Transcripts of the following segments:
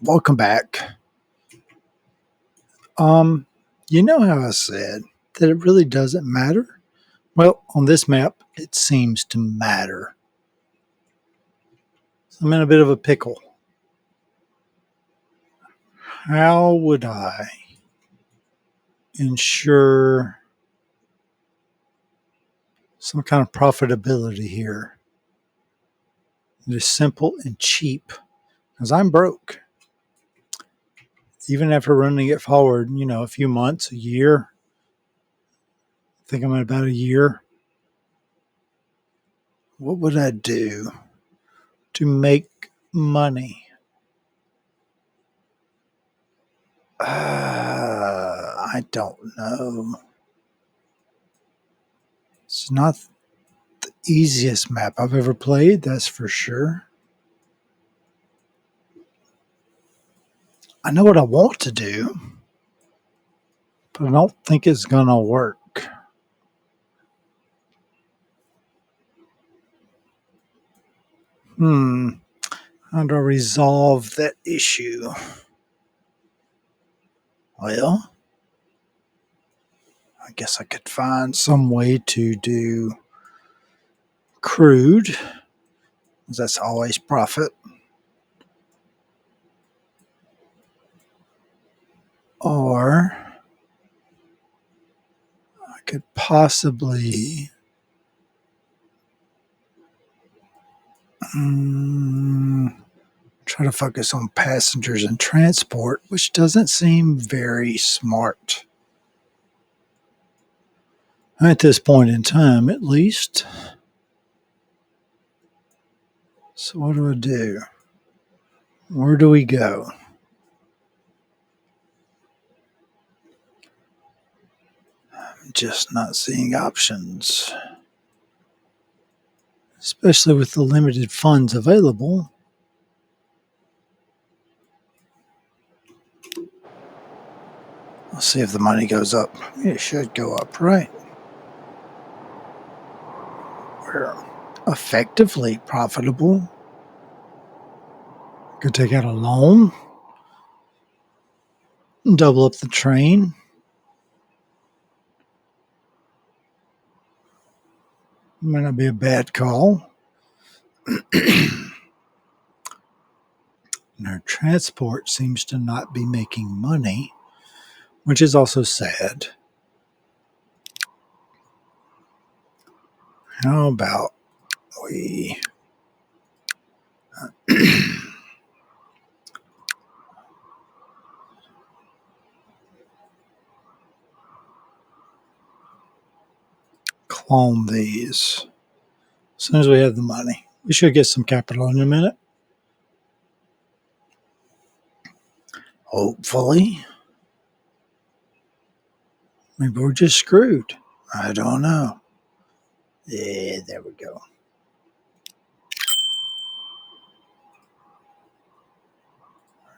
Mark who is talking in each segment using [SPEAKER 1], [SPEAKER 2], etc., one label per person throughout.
[SPEAKER 1] Welcome back. Um, you know how I said that it really doesn't matter? Well, on this map, it seems to matter. I'm in a bit of a pickle. How would I ensure some kind of profitability here that is simple and cheap? Because I'm broke. Even after running it forward, a few months, a year, I think I'm at about a year. What would I do to make money? I don't know. It's not the easiest map I've ever played, that's for sure. I know what I want to do, but I don't think it's going to work. How do I resolve that issue? Well, I guess I could find some way to do crude, 'cause that's always profit. Or I could possibly try to focus on passengers and transport, which doesn't seem very smart. At this point in time, at least. So what do I do? Where do we go? I'm just not seeing options. Especially with the limited funds available. Let's see if the money goes up. It should go up, right? We're effectively profitable. Could take out a loan, double up the train. Might not be a bad call. And our transport seems to not be making money, which is also sad. How about we clone these? As soon as we have the money, we should get some capital in a minute. Hopefully. Maybe we're just screwed. I don't know. Yeah, there we go.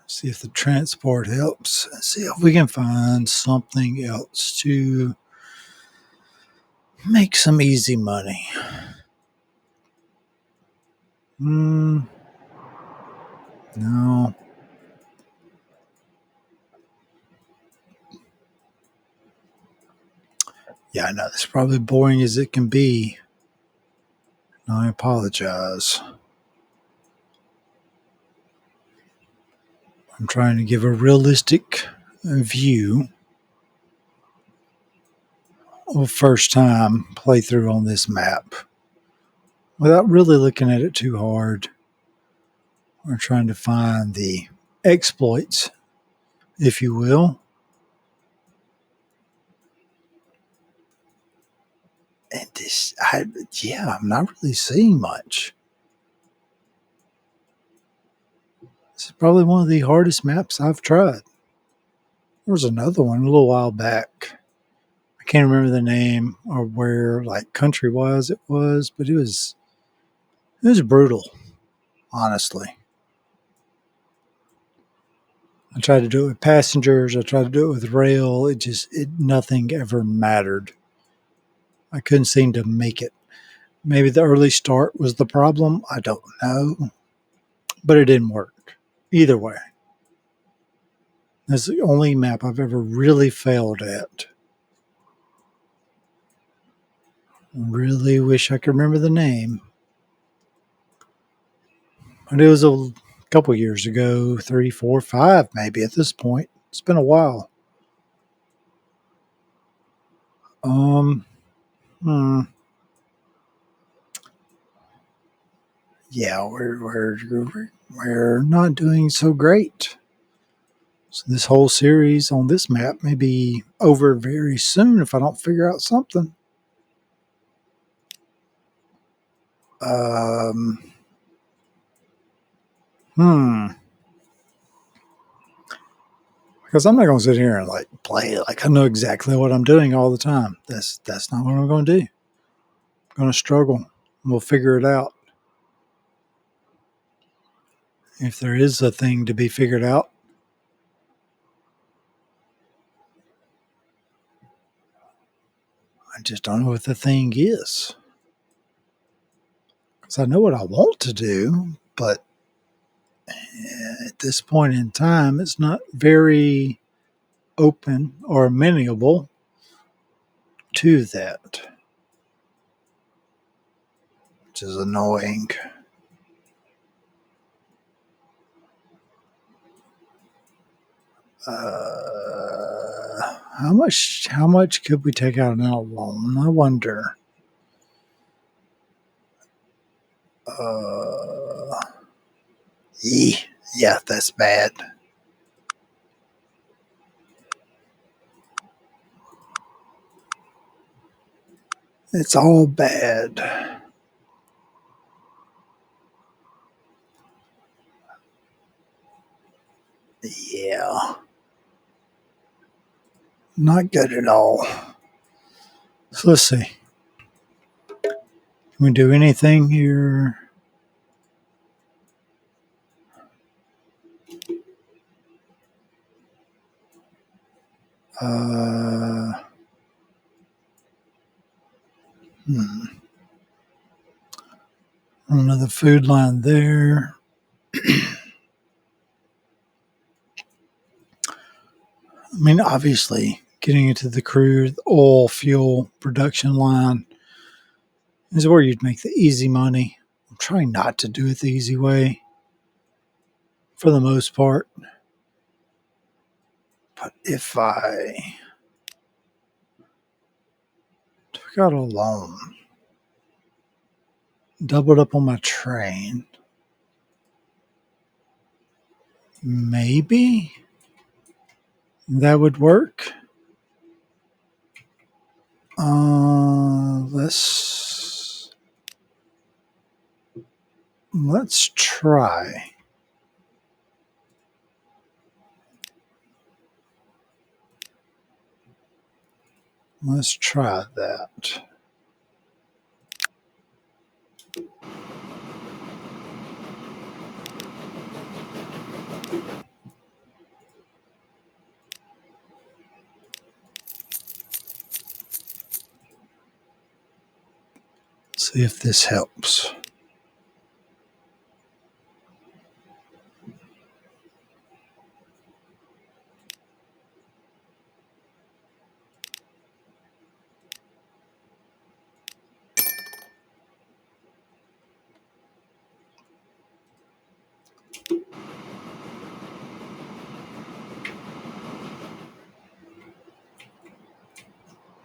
[SPEAKER 1] See if the transport helps. See if we can find something else to make some easy money. No. Yeah, I know. It's probably boring as it can be. I apologize. I'm trying to give a realistic view of first time playthrough on this map without really looking at it too hard. We're trying to find the exploits, if you will. And I'm not really seeing much. This is probably one of the hardest maps I've tried. There was another one a little while back. I can't remember the name or where, like country-wise it was, but it was brutal, honestly. I tried to do it with passengers. I tried to do it with rail. Nothing ever mattered. I couldn't seem to make it. Maybe the early start was the problem. I don't know. But it didn't work. Either way. That's the only map I've ever really failed at. Really wish I could remember the name. But it was a couple years ago, 3, 4, 5 maybe at this point. It's been a while. Um, hmm. Yeah, we're not doing so great. So this whole series on this map may be over very soon if I don't figure out something. Um, hmm. Because I'm not going to sit here and like play it like I know exactly what I'm doing all the time. That's not what I'm going to do. I'm going to struggle. We'll figure it out. If there is a thing to be figured out, I just don't know what the thing is. Because I know what I want to do, but at this point in time, it's not very open or amenable to that, which is annoying. How much could we take out now alone? I wonder. Uh, yeah, that's bad. It's all bad. Yeah, not good at all. So let's see. Can we do anything here? Uh, Another food line there. I mean, obviously, getting into the crude oil fuel production line is where you'd make the easy money. I'm trying not to do it the easy way for the most part. But if I took out a loan, doubled up on my train, maybe that would work. Let's try. Let's try that. See if this helps.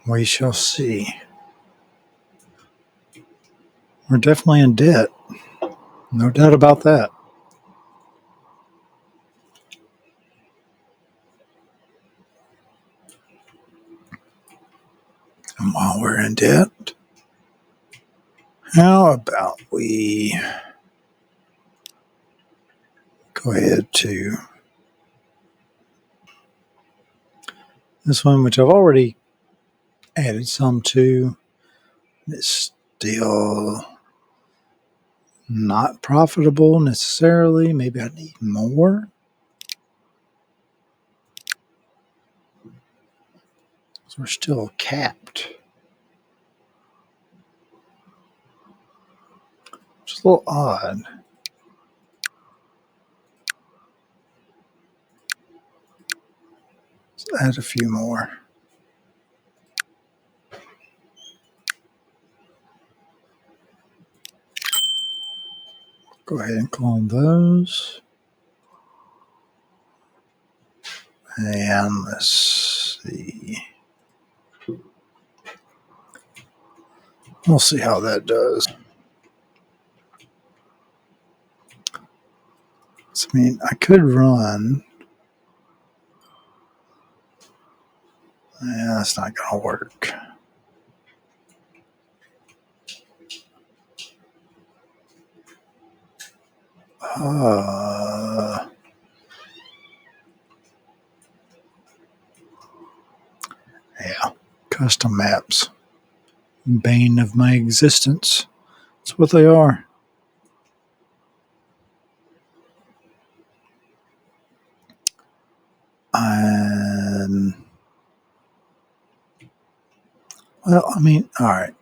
[SPEAKER 1] We shall see. We're definitely in debt. No doubt about that. And while we're in debt, how about we go ahead to this one, which I've already added some to. It's still not profitable necessarily. Maybe I need more. So we're still capped. Which is a little odd. Let's add a few more. Go ahead and clone those. And let's see. We'll see how that does. So, I mean, I could run. Yeah, that's not going to work. Yeah, custom maps. Bane of my existence. That's what they are. Well, I mean, all right.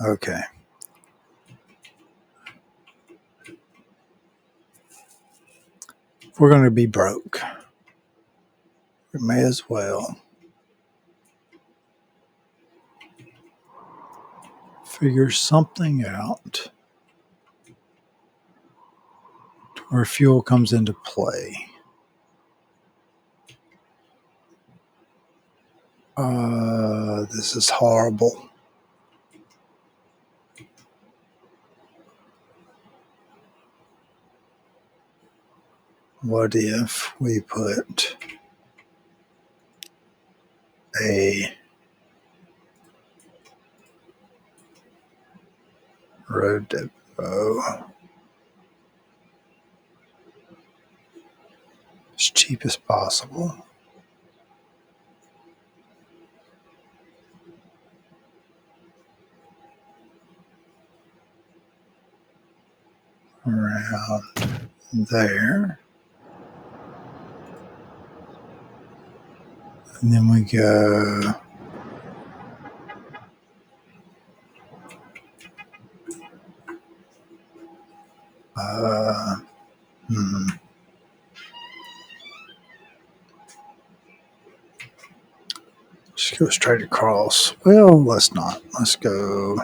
[SPEAKER 1] Okay. If we're going to be broke, we may as well figure something out where fuel comes into play. This is horrible. What if we put a road depot as cheap as possible around there, and then we go just go straight across. Well, let's not. Let's go.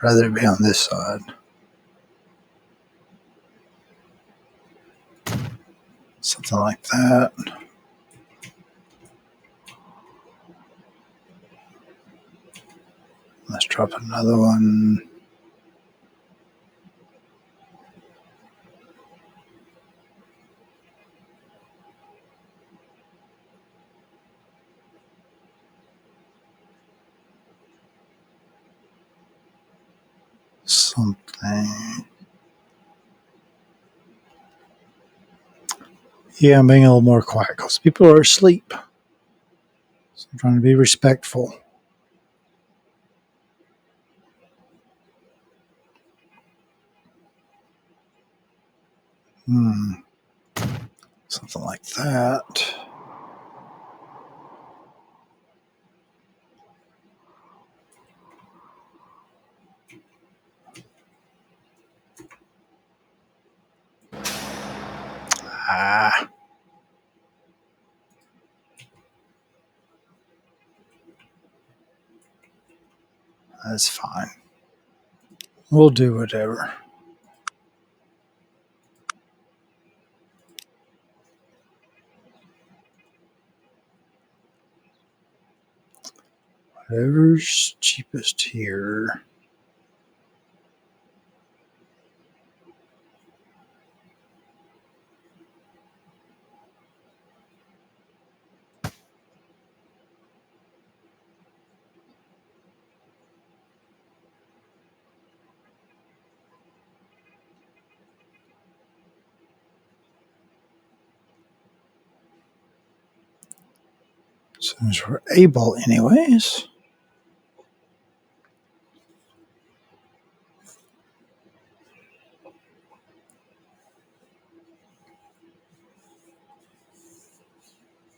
[SPEAKER 1] Rather be on this side. Something like that. Let's drop another one. Something. Yeah, I'm being a little more quiet because people are asleep. So I'm trying to be respectful. Something like that. That's fine. We'll do whatever. Whatever's cheapest here. As soon as we're able, anyways.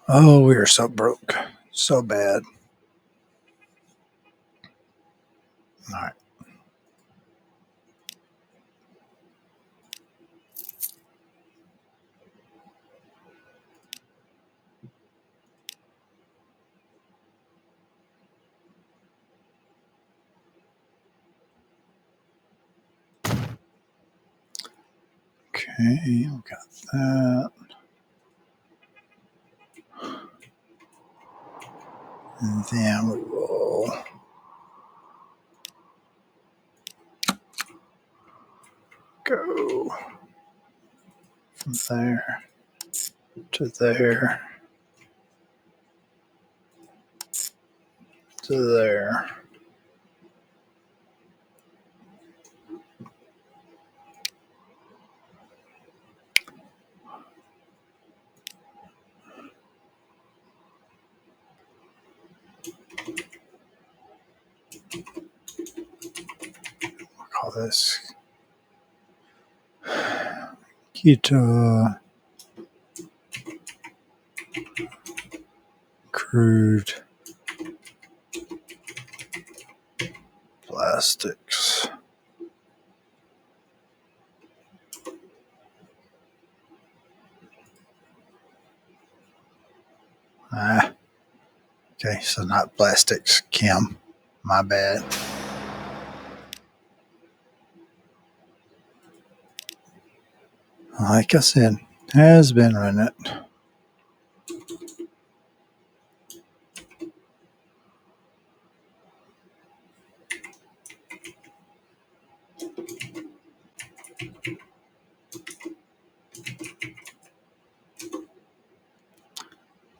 [SPEAKER 1] Oh, we are so broke. So bad. All right. Okay, we got that. And then we will go from there to there to there. I'll call this Kita crude plastics. Okay, so not plastics, Kim. My bad. Like I said, has been running it.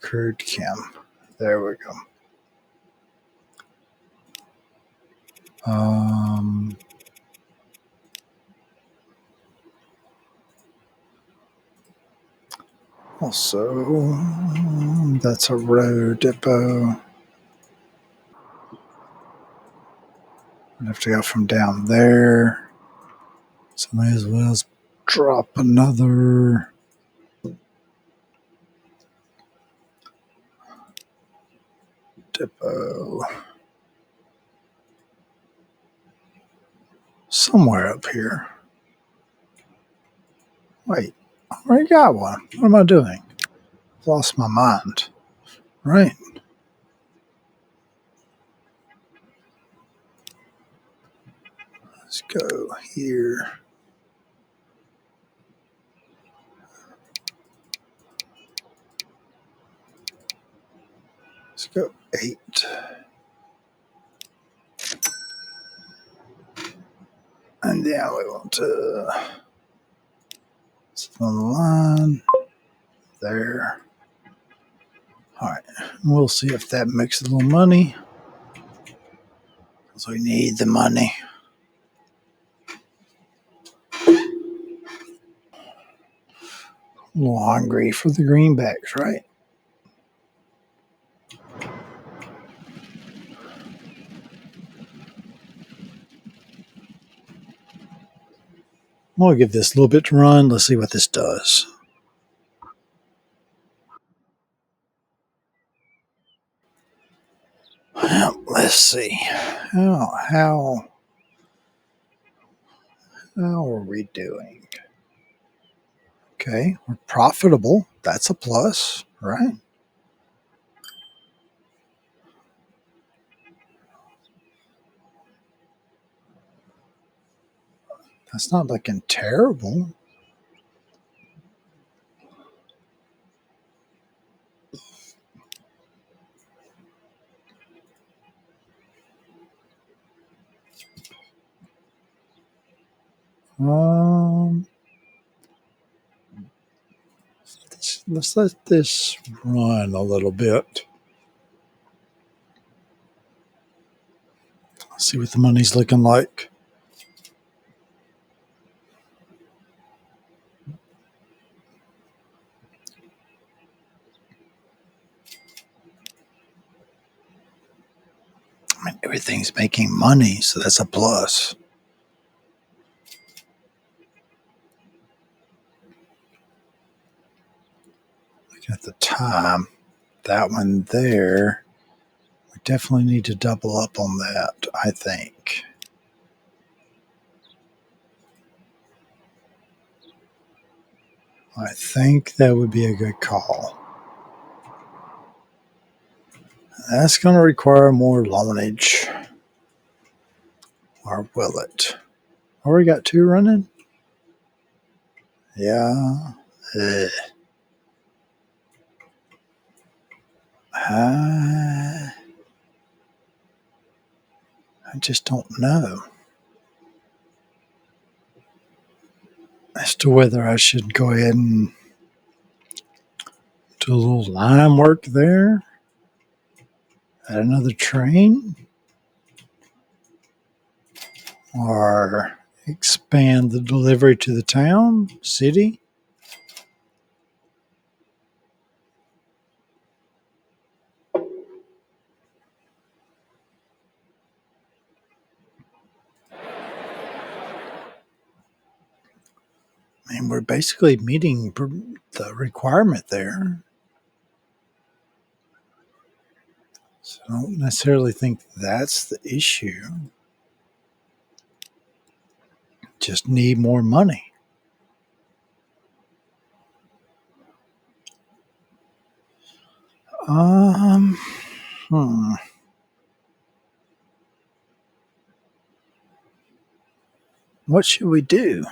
[SPEAKER 1] Crude Kim. There we go. Also, that's a road depot. I have to go from down there. So may as well drop another depot somewhere up here. Wait, I already got one. What am I doing? I've lost my mind. Right. Let's go here. Let's go 8. And then we want to set on the line there. All right. We'll see if that makes a little money. Because we need the money. A little hungry for the greenbacks, right? I'm going to give this a little bit to run. Let's see what this does. Well, let's see. How are we doing? Okay, we're profitable. That's a plus, right? That's not looking terrible. Um, let's let this run a little bit. Let's see what the money's looking like. I mean, everything's making money, so that's a plus. Looking at the time. that one there, we definitely need to double up on that, I think. I think that would be a good call. That's going to require more loanage. Or will it? Oh, we got 2 running? Yeah. Ugh. I just don't know as to whether I should go ahead and do a little line work there. Add another train. Or expand the delivery to the town, city. I mean, we're basically meeting the requirement there. So I don't necessarily think that's the issue. Just need more money. Um, hmm. What should we do?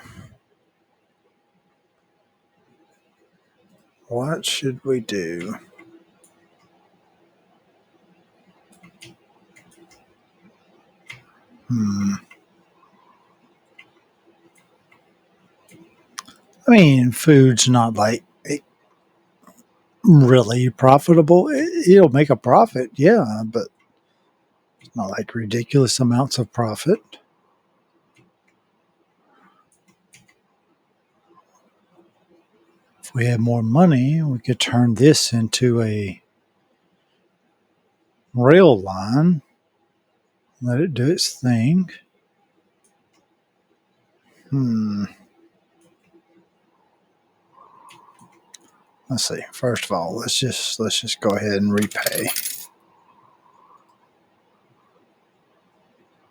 [SPEAKER 1] What should we do? Hmm. I mean, food's not like really profitable. It'll make a profit, yeah, but it's not like ridiculous amounts of profit. If we had more money, we could turn this into a rail line, let it do its thing. Let's see. First of all, let's just go ahead and repay.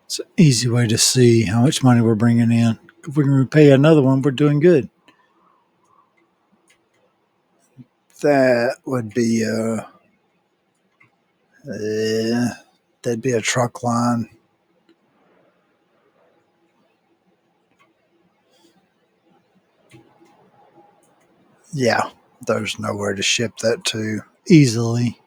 [SPEAKER 1] It's an easy way to see how much money we're bringing in. If we can repay another one, we're doing good. That would be that'd be a truck line. Yeah, there's nowhere to ship that to easily.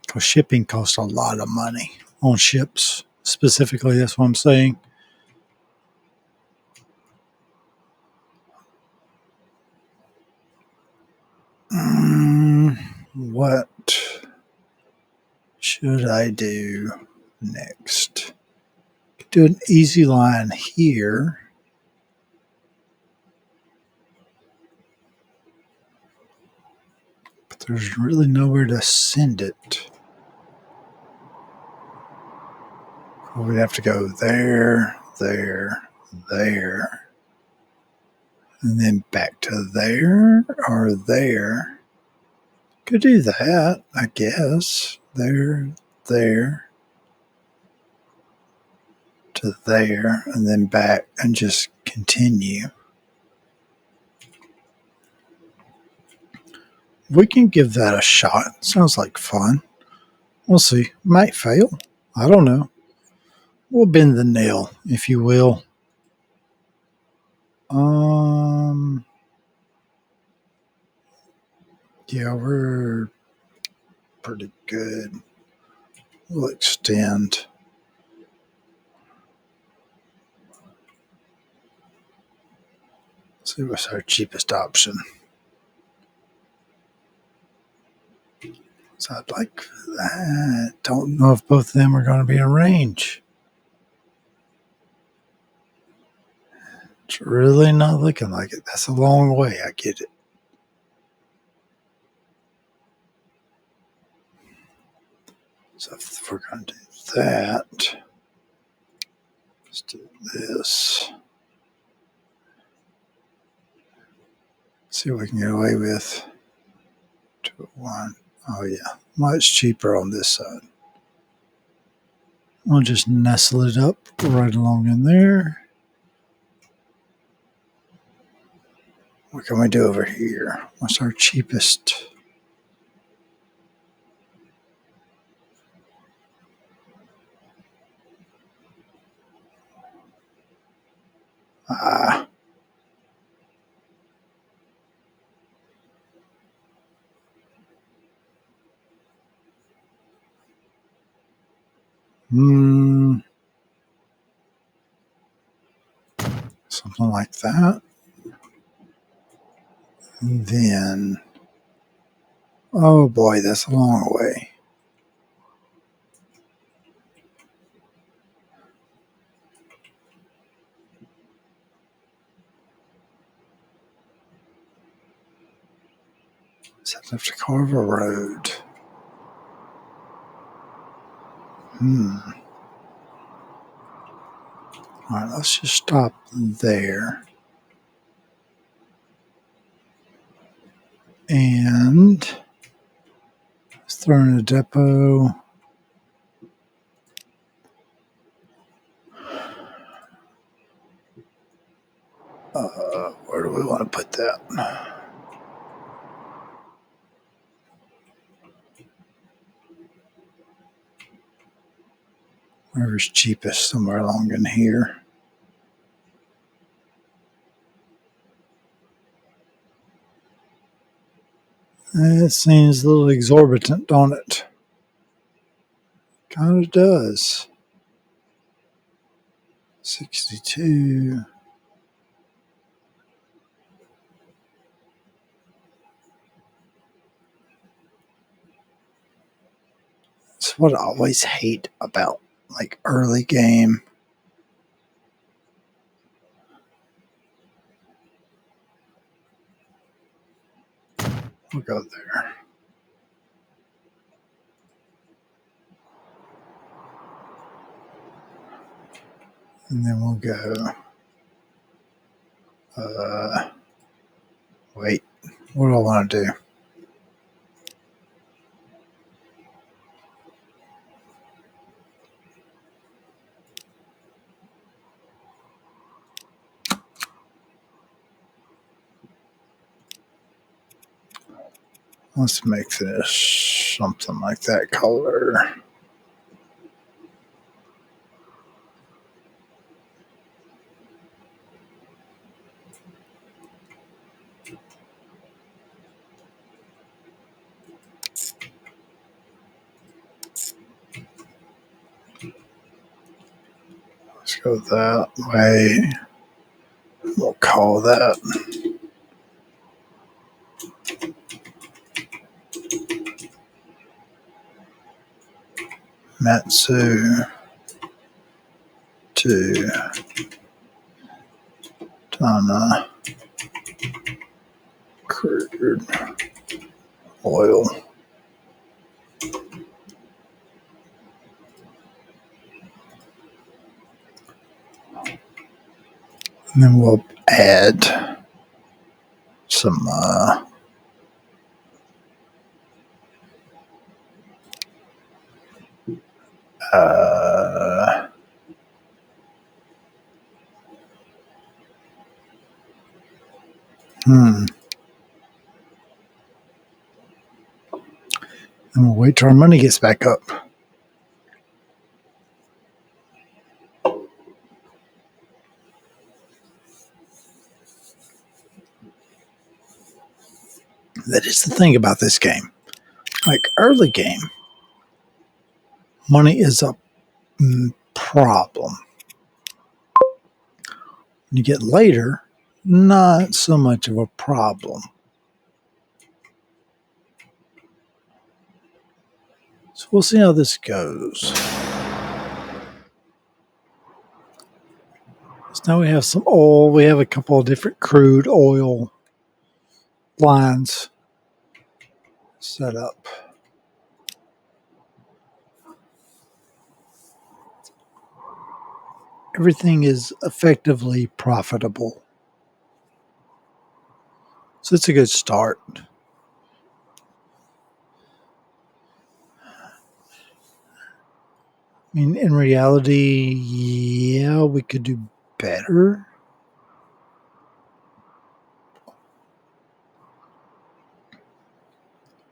[SPEAKER 1] Because shipping costs a lot of money on ships. Specifically, that's what I'm saying. What should I do next? Do an easy line here. But there's really nowhere to send it. We'd have to go there, there, there, and then back to there or there. Could do that, I guess. There, there, to there, and then back and just continue. We can give that a shot. Sounds like fun. We'll see. Might fail. I don't know. We'll bend the nail, if you will. Yeah, we're pretty good. We'll extend. See what's our cheapest option. So I'd like that. Don't know if both of them are going to be in range. It's really not looking like it. That's a long way. I get it. So if we're going to do that, let's do this. See what we can get away with. 201. Oh, yeah. Much cheaper on this side. We'll just nestle it up right along in there. What can we do over here? What's our cheapest? Ah. Something like that. And then, oh boy, that's a long way. Does that have to carve a road? All right, let's just stop there. And let's throw in a depot. Where do we want to put that? Wherever's cheapest, somewhere along in here. It seems a little exorbitant, don't it? Kind of does. 62. That's what I always hate about like early game. We'll go there. And then we'll go. Wait, what do I want to do? Let's make this something like that color. Let's go that way. We'll call that Matsu to Tana crude oil. And then we'll add some and we'll wait till our money gets back up. That is the thing about this game. Like early game, money is a problem. When you get later, not so much of a problem. So we'll see how this goes. So now we have some oil. We have a couple of different crude oil lines set up. Everything is effectively profitable. So it's a good start. I mean, in reality, yeah, we could do better.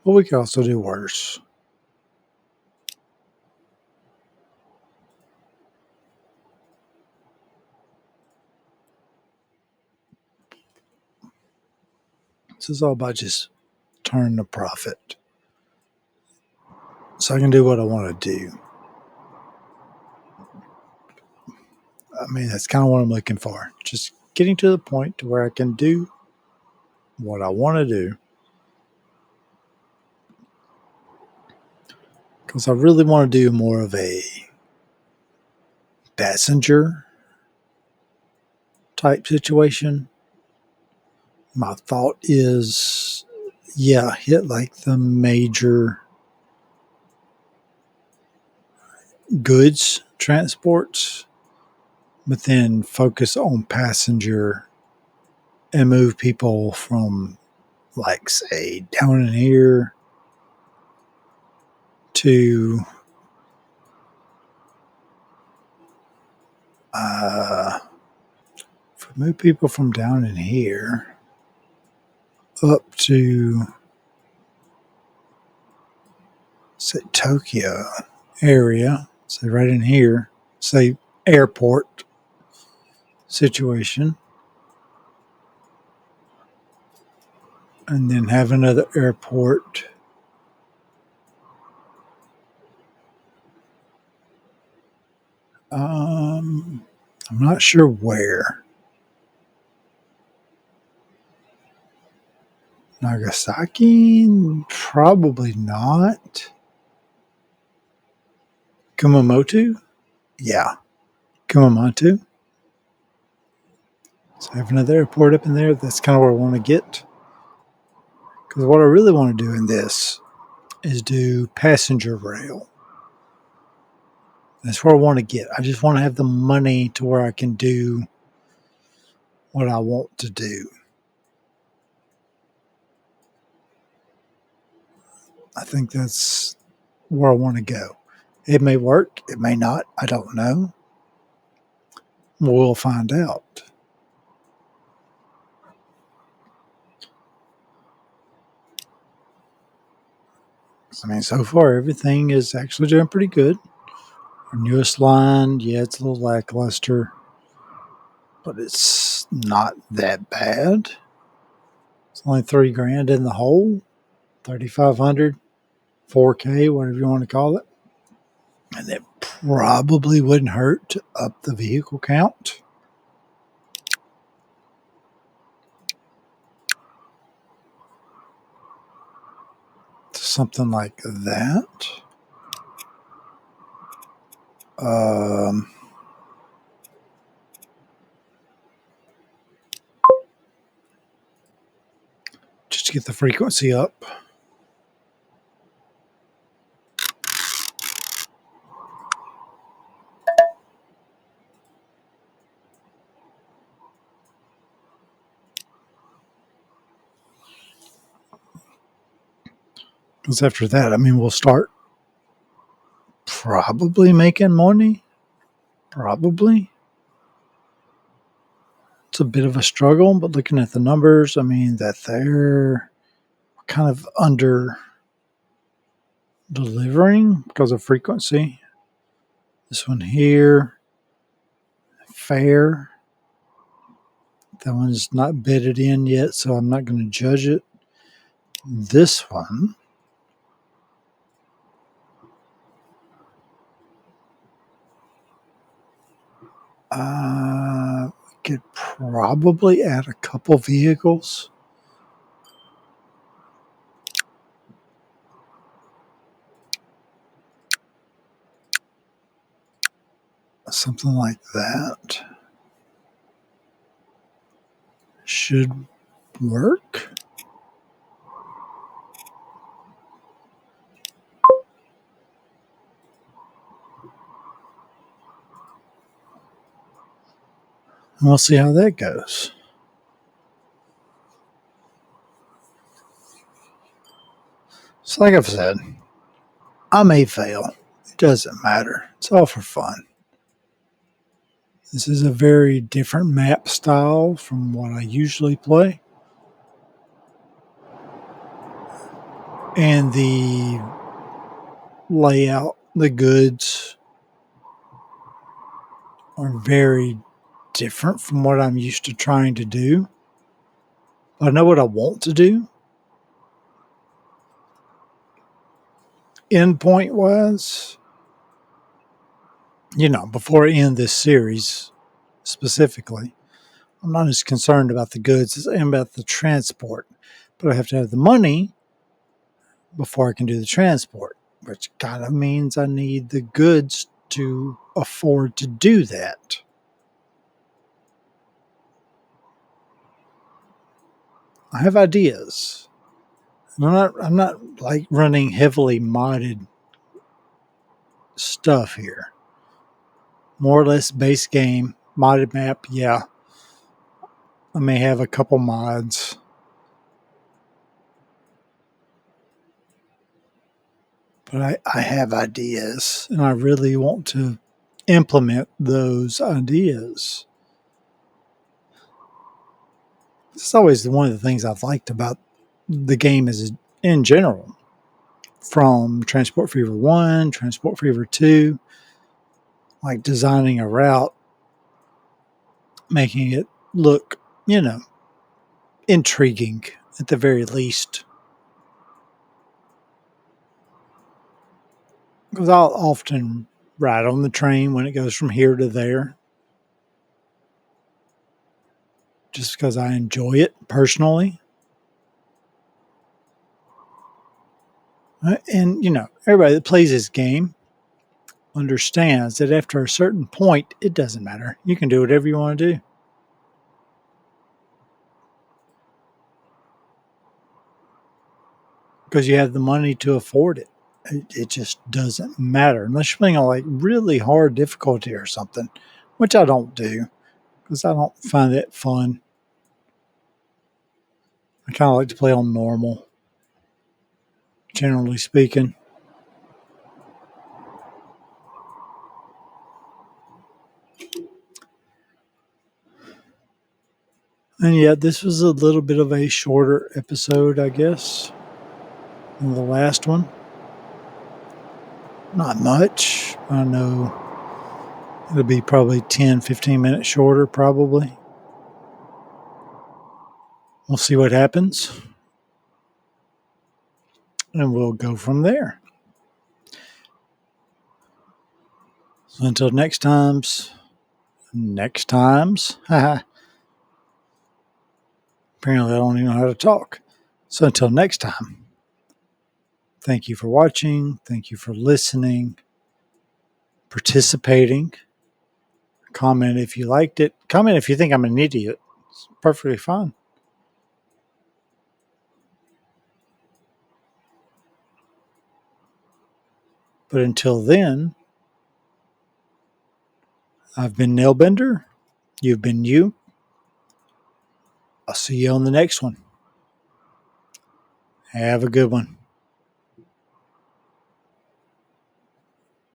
[SPEAKER 1] But we could also do worse. This is all about just turning a profit. So I can do what I want to do. I mean, that's kind of what I'm looking for. Just getting to the point to where I can do what I want to do. Because I really want to do more of a passenger type situation. My thought is, yeah, hit like the major goods transports, but then focus on passenger and move people from, like, say, down in here to move people from down in here up to, say, Tokyo area, say right in here, say airport situation, and then have another airport. I'm not sure where. Nagasaki? Probably not. Kumamoto? Yeah, Kumamoto. So I have another airport up in there. That's kind of where I want to get. Because what I really want to do in this is do passenger rail. That's where I want to get. I just want to have the money to where I can do what I want to do. I think that's where I want to go. It may work, it may not. I don't know. We'll find out. I mean, so far everything is actually doing pretty good. Our newest line, yeah, it's a little lackluster, but it's not that bad. It's only $3,000 in the hole, 3,500, 4K, whatever you want to call it. And it probably wouldn't hurt to up the vehicle count. To something like that. Just to get the frequency up. Because after that, I mean, we'll start probably making money. Probably. It's a bit of a struggle, but looking at the numbers, I mean, that they're kind of under delivering because of frequency. This one here, fair. That one's not bidded in yet, so I'm not going to judge it. This one, could probably add a couple vehicles. Something like that should work. And we'll see how that goes. So like I've said, I may fail. It doesn't matter. It's all for fun. This is a very different map style from what I usually play. And the layout, the goods are very different from what I'm used to trying to do. But I know what I want to do. Endpoint wise, before I end this series specifically, I'm not as concerned about the goods as I am about the transport. But I have to have the money before I can do the transport, which kind of means I need the goods to afford to do that. I have ideas. I'm not like running heavily modded stuff here. More or less base game, modded map, yeah. I may have a couple mods. But I have ideas, and I really want to implement those ideas. It's always one of the things I've liked about the game is in general, from Transport Fever 1, Transport Fever 2, like designing a route, making it look, intriguing at the very least. Because I'll often ride on the train when it goes from here to there, just because I enjoy it personally. And, everybody that plays this game understands that after a certain point, it doesn't matter. You can do whatever you want to do. Because you have the money to afford it. It just doesn't matter unless you're playing on like really hard difficulty or something, which I don't do because I don't find that fun. I kind of like to play on normal, generally speaking. And yeah, this was a little bit of a shorter episode, I guess, than the last one. Not much. I know it'll be probably 10, 15 minutes shorter, probably. We'll see what happens. And we'll go from there. So until next times, apparently I don't even know how to talk. So until next time, thank you for watching. Thank you for listening, participating. Comment if you liked it. Comment if you think I'm an idiot. It's perfectly fine. But until then, I've been Nailbender. You've been you. I'll see you on the next one. Have a good one.